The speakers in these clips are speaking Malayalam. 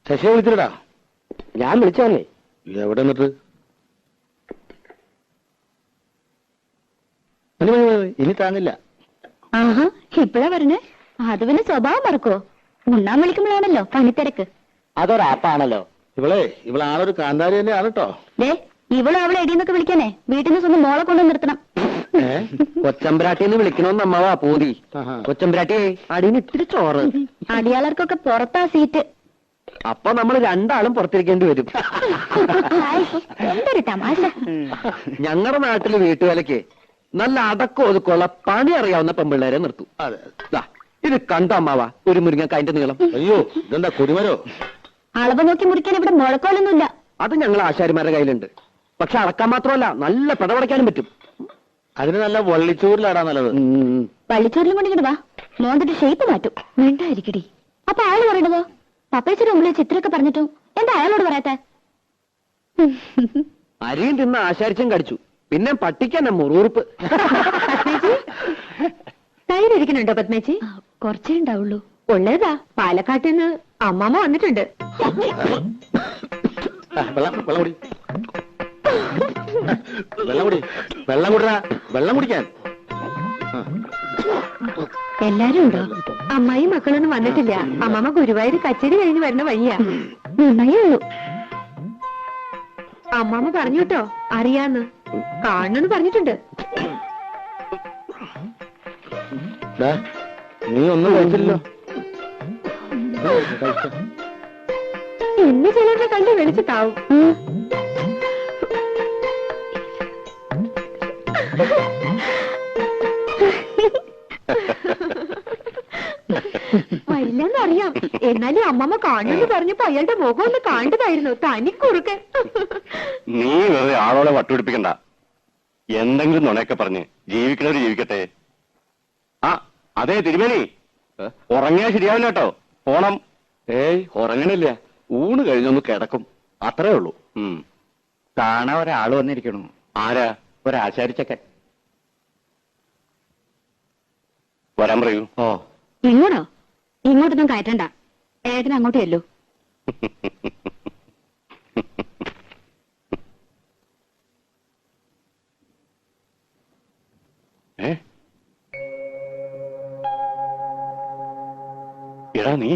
ശശിയെ വിളിച്ചിട്ടാ? ഞാൻ വിളിച്ചോന്നേ. എവിടെ നിന്നിട്ട്? ഇനി താങ്ങില്ല. ആഹാ, ഇപ്പഴാ പറഞ്ഞേ. അത് പിന്നെ സ്വഭാവം മറക്കോ? ഉണ്ണാൻ വിളിക്കുമ്പോഴാണല്ലോ പണിത്തിരക്ക്. അതൊരാപ്പാണല്ലോ. ഇവളാളൊരു കാന്താരി തന്നെയാണ് കേട്ടോ. ഇവള് അവളെ എടീന്നൊക്കെ വിളിക്കാനേ വീട്ടിൽ നിന്ന് സ്വന്തം മോളെ കൊണ്ടു നിർത്തണം. കൊച്ചമ്പരാട്ടിന്ന് വിളിക്കണോന്ന് അമ്മാവാ പൂതി. കൊച്ചമ്പരാട്ടിയെ അടിയിൽ ഇത്തിരി ചോറ്. അടിയാളർക്കൊക്കെ പുറത്താ സീറ്റ്. അപ്പൊ നമ്മൾ രണ്ടാളും പുറത്തിരിക്കേണ്ടി വരും. എന്തൊരു തമാശ. ഞങ്ങളുടെ നാട്ടില് വീട്ടുവേലയ്ക്ക് നല്ല അടക്കം ഒതുക്കമുള്ള പണി അറിയാവുന്ന പെമ്പിള്ളേരെ നിർത്തും. ഇത് കണ്ട അമ്മാവാ ഒരു മുരിങ്ങക്കായന്റെ നീളം. അയ്യോ, ഇതെന്താ കുടിമരോ? അളവ് നോക്കി മുറിക്കാൻ ഇവിടെ മുഴക്കോലൊന്നുമില്ല. അത് ഞങ്ങൾ ആശാരിമാരുടെ കയ്യിലുണ്ട്. പക്ഷെ അളക്കാൻ മാത്രമല്ല, നല്ല പിടപടയ്ക്കാനും പറ്റും. അതിന് നല്ല വള്ളിച്ചോറിലാടാ നല്ലത്. വള്ളിച്ചോറിലും കൊണ്ടിട്ട് വാ, മോന്തിട്ട് ഷേപ്പ് മാറ്റും. വേണ്ടായിരിക്കടി. അപ്പൊ അയാൾ പറയണതോ? പപ്പേച്ചിയുടെ മുമ്പിൽ ചിത്രമൊക്കെ പറഞ്ഞിട്ടും എന്താ അയാളോട് പറയാത്ത? അരിയും തിന്ന് ആശാരിച്ചും കടിച്ചു. പിന്നെ പട്ടിക്കന്നെ മുറുറുപ്പ്. തൈരിക്കുന്നുണ്ടോ പത്മേച്ചി? കുറച്ചേ ഉണ്ടാവുള്ളൂ. ഉള്ളതാ, പാലക്കാട്ടിൽ നിന്ന് അമ്മാമ്മ വന്നിട്ടുണ്ട്. വെള്ളം കുടിക്കാൻ എല്ലാരും ഉണ്ടോ? അമ്മായി മക്കളൊന്നും വന്നിട്ടില്ല. അമ്മാമ്മ ഗുരുവായൂർ കച്ചേരി കഴിഞ്ഞ് വരുന്ന വഴിയാ. നന്നായേ ഉള്ളൂ. അമ്മാമ്മ പറഞ്ഞു കേട്ടോ, അറിയാന്ന് കാണണമെന്ന് പറഞ്ഞിട്ടുണ്ട്. നീ ഒന്നും കഴിച്ചില്ലല്ലോ. എന്നെ ചിലരുടെ കണ്ട് വെളിച്ചത്താവും. വരില്ലെന്നറിയാം. എന്നാലും അമ്മമ്മ കാണുമെന്ന് പറഞ്ഞപ്പോ അയാളുടെ മുഖം ഒന്ന് കാണേണ്ടതായിരുന്നു. തനിക്കുറുക്കൻ. നീ വെറുതെ ആളോളെ വട്ടുപിടിപ്പിക്കണ്ട. എന്തെങ്കിലും നുണയൊക്കെ പറഞ്ഞ് ജീവിക്കണവര് ജീവിക്കട്ടെ. ആ അതെ തിരുമേനി, ഉറങ്ങിയാൽ ശരിയാവില്ല കേട്ടോ. പോണം. ഉറങ്ങണില്ല, ഊണ് കഴിഞ്ഞൊന്ന് കിടക്കും, അത്രേ ഉള്ളൂ. കാണാൻ ഒരാൾ വന്നിരിക്കണു. ആരാ? ഒരാശാരിച്ചക്കൻ. വരാൻ പറയൂ. ഇങ്ങോട്ടോ? ഇങ്ങോട്ടൊന്നും കയറ്റണ്ട. ഏട്ടൻ അങ്ങോട്ട് ചെല്ലൂ. എടാ നീ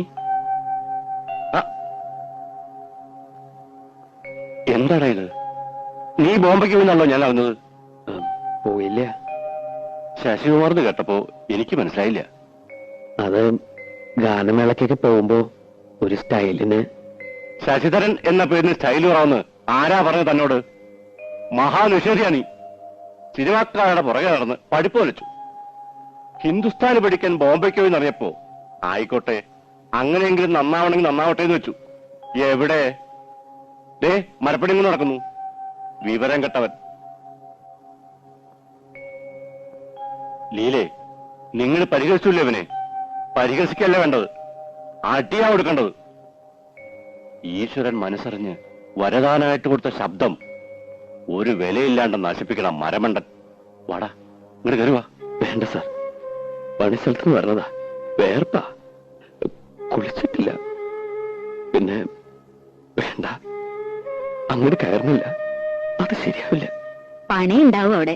എന്താടാ ഇത്? നീ ബോംബെക്ക് പോയിന്നാണല്ലോ ഞാൻ അറിഞ്ഞത്. പോയില്ല. ശശികുമാർന്ന് കേട്ടപ്പോ എനിക്ക് മനസ്സിലായില്ല. അത് ഗാനമേളക്കൊക്കെ പോകുമ്പോ ഒരു സ്റ്റൈലിന്. ശശിധരൻ എന്ന പേരിന് സ്റ്റൈൽ കുറവെന്ന് ആരാ പറഞ്ഞത് തന്നോട്? മഹാനിഷേധിയാ നീ. സിനിമാക്കാരുടെ പുറകെ നടന്ന് പഠിപ്പ് വലിച്ചു. ഹിന്ദുസ്ഥാന് പഠിക്കാൻ ബോംബെക്ക് പോയി എന്നറിയപ്പോ ആയിക്കോട്ടെ, അങ്ങനെയെങ്കിലും നന്നാവണമെങ്കിൽ നന്നാവട്ടെ എന്ന് വെച്ചു. എവിടെ? ദേ മരപ്പണി കൊണ്ട് നടക്കുന്നു. വിവരം കെട്ടവൻ. ലീലേ, നിങ്ങൾ പരിഹസിച്ചില്ലേ അവനെ? പരിഹസിക്കല്ല വേണ്ടത്, അടിയാ കൊടുക്കേണ്ടത്. ഈശ്വരൻ മനസ്സറിഞ്ഞ് വരദാനായിട്ട് കൊടുത്ത ശബ്ദം ഒരു വിലയില്ലാണ്ട് നശിപ്പിക്കണം മരമണ്ടൻ. വാടാ, ഇങ്ങോട്ട് കയറുവാ. വേണ്ട സാർ, പണി സ്ഥലത്ത് വരണതാ. വേർപ്പാ, കുളിച്ചിട്ടില്ല. പിന്നെ വേണ്ട, അങ്ങോട്ട് കയറുന്നില്ല. അത് ശരിയാവില്ല. പണി ഉണ്ടാവും അവിടെ.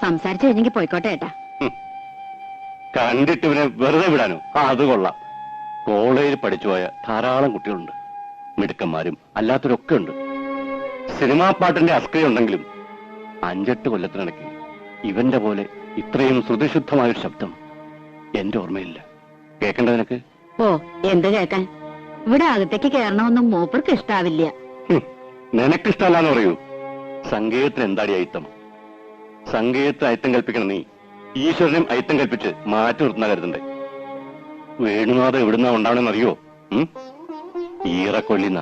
സംസാരിച്ചു കഴിഞ്ഞെങ്കിൽ പോയിക്കോട്ടെ ഏട്ടാ. കണ്ടിട്ട് ഇവനെ വെറുതെ വിടാനോ? അത് കൊള്ളാം. കോളേജിൽ പഠിച്ചുപോയ ധാരാളം കുട്ടികളുണ്ട്, മിടുക്കന്മാരും അല്ലാത്തവരൊക്കെ ഉണ്ട്. സിനിമാ പാട്ടിന്റെ അസ്ക്രിയ ഉണ്ടെങ്കിലും 5-8 കൊല്ലത്തിനിടയ്ക്ക് ഇവന്റെ പോലെ ഇത്രയും ശ്രുതിശുദ്ധമായൊരു ശബ്ദം എന്റെ ഓർമ്മയില്ല. കേൾക്കേണ്ടതിനൊക്കെ. ഓ, എന്ത് കേൾക്കാൻ? ഇവിടെ അകത്തേക്ക് കയറണമെന്നും മൂപ്പർക്ക് ഇഷ്ടാവില്ല. നിനക്കിഷ്ടമല്ലാന്ന് പറയൂ. സംഗീതത്തിന് എന്താടി അയിത്തം? സംഗീതത്തിന് അയിത്തം കൽപ്പിക്കണം നീ. ഈശ്വരനും അയിത്തം കൽപ്പിച്ച് മാറ്റി നിർത്തുന്ന കരുതണ്ടേ? വേണുനാഥം എവിടുന്നാ ഉണ്ടാവണമെന്നറിയോ? ഈറക്കൊള്ളിന്ന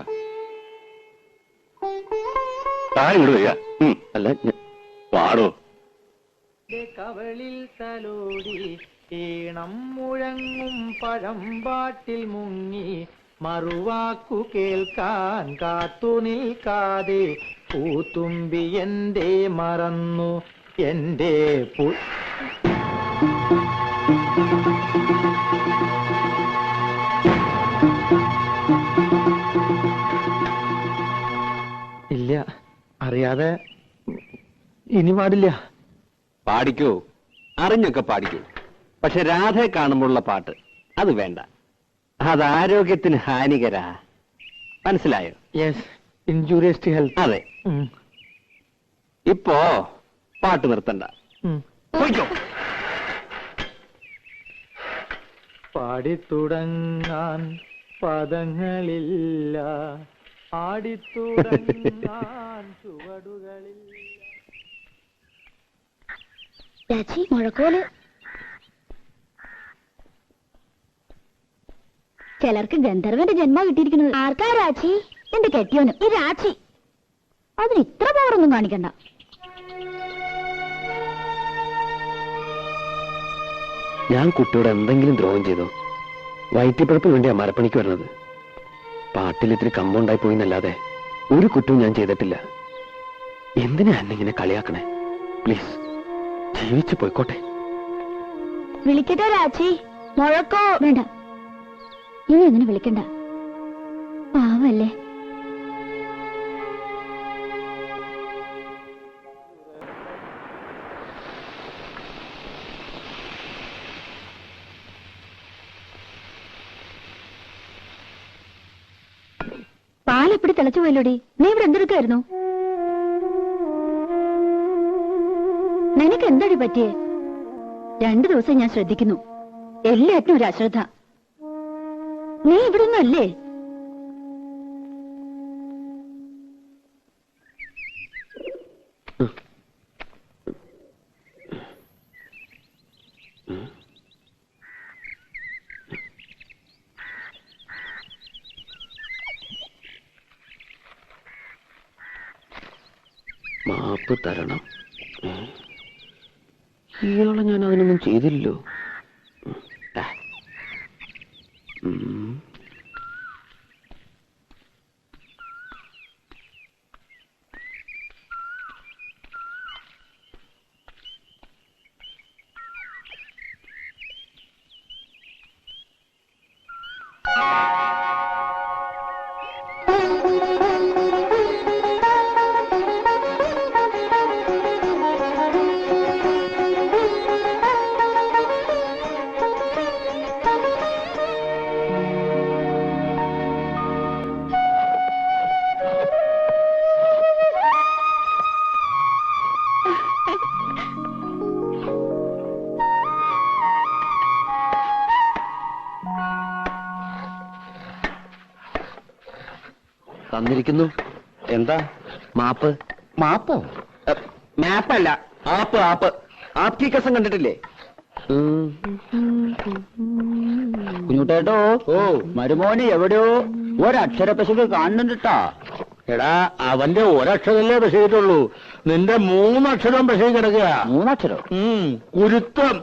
താൻ ഇങ്ങോട്ട് വരിക. അല്ല, പാടോ. കവളിൽ തലോടി ഈണം മുഴങ്ങും പഴമ്പാട്ടിൽ മുങ്ങി മറുവാക്കു കേൾക്കാൻ കാത്തു നിൽക്കാതെ പൂത്തുമ്പി എന്റെ മറന്നു എന്റെ അറിയാതെ ഇനി പാടില്ല. പാടിക്കൂ, അറിഞ്ഞൊക്കെ പാടിക്കൂ. പക്ഷെ രാധയെ കാണുമ്പോഴുള്ള പാട്ട് അത് വേണ്ട. അത് ആരോഗ്യത്തിന് ഹാനികരാ. മനസ്സിലായോ? Yes, injurious to health. അതെ. ഇപ്പോ പാട്ട് നിർത്തണ്ട. പോയിക്കോ. പാടിത്തുടങ്ങാൻ പദങ്ങളില്ല, ആടിത്തുടങ്ങാൻ ചുവടുകളില്ല. രാജി, മുഴക്കോല്. ചിലർക്ക് ഗന്ധർവന്റെ ജന്മം കിട്ടിയിരിക്കുന്നത്. ആർക്കാ രാജി? എന്റെ കെട്ടിയോനും. ഈ രാജി അതിന് ഇത്ര പവറൊന്നും കാണിക്കണ്ട. ഞാൻ കുട്ടിയോട് എന്തെങ്കിലും ദ്രോഹം ചെയ്തോ? വയറ്റിപ്പഴപ്പ് വേണ്ടിയാ മരപ്പണിക്ക് വരുന്നത്. പാട്ടിൽ ഇത്തിരി കമ്പൗണ്ടായി പോയിന്നല്ലാതെ ഒരു കുറ്റവും ഞാൻ ചെയ്തിട്ടില്ല. എന്തിനാ എന്നെ ഇങ്ങനെ കളിയാക്കണേ? പ്ലീസ്, ജീവിച്ചു പോയിക്കോട്ടെ. വിളിക്കട്ടെ രാജി? മുഴക്കോ? വേണ്ട, ഇനി അങ്ങനെ വിളിക്കണ്ട. പാവല്ലേ. പാലെപ്പടി തിളച്ചു പോയല്ലോടി. നീ ഇവിടെ എന്തെടുക്കായിരുന്നു? നിനക്ക് എന്താടി പറ്റിയേ? 2 ദിവസം ഞാൻ ശ്രദ്ധിക്കുന്നു, എല്ലാറ്റിനും ഒരു അശ്രദ്ധ. നീ ഇവിടെ ഒന്നും അല്ലേ? മാപ്പ് തരണം. ഇയാളെ ഞാൻ അതിനൊന്നും ചെയ്തില്ലല്ലോ. തന്നിരിക്കുന്നു. എന്താ? മാപ്പ്. മാപ്പോ? മാപ്പല്ല, ആപ്പ്. ആപ്പ്. ആപ്കി കസം കണ്ടിട്ടില്ലേ? കുഞ്ഞുട്ടേട്ടോ, മരുമോന് എവിടെയോ ഒരക്ഷരപ്പശക്ക് കാണുന്നുണ്ടാ. എടാ, അവന്റെ ഒരക്ഷരല്ലേ പശയിട്ടുള്ളൂ, നിന്റെ 3 അക്ഷരം പശയിൽ കിടക്കുക. 3 അക്ഷരം? കുരുത്തം.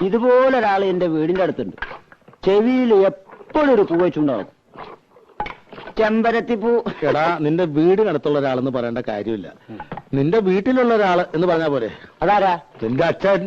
ഇതുപോലൊരാൾ എന്റെ വീടിന്റെ അടുത്തുണ്ട്. ചെവിയിൽ എപ്പോഴും ഒരു പൂ വെച്ചുണ്ടാവും. ചെമ്പരത്തിപ്പൂ. എടാ, നിന്റെ വീടിനടുത്തുള്ള ഒരാളെന്ന് പറയേണ്ട കാര്യമില്ല, നിന്റെ വീട്ടിലുള്ള ഒരാള് എന്ന് പറഞ്ഞാ പോരെ. അതാരാ? നിന്റെ അച്ഛൻ.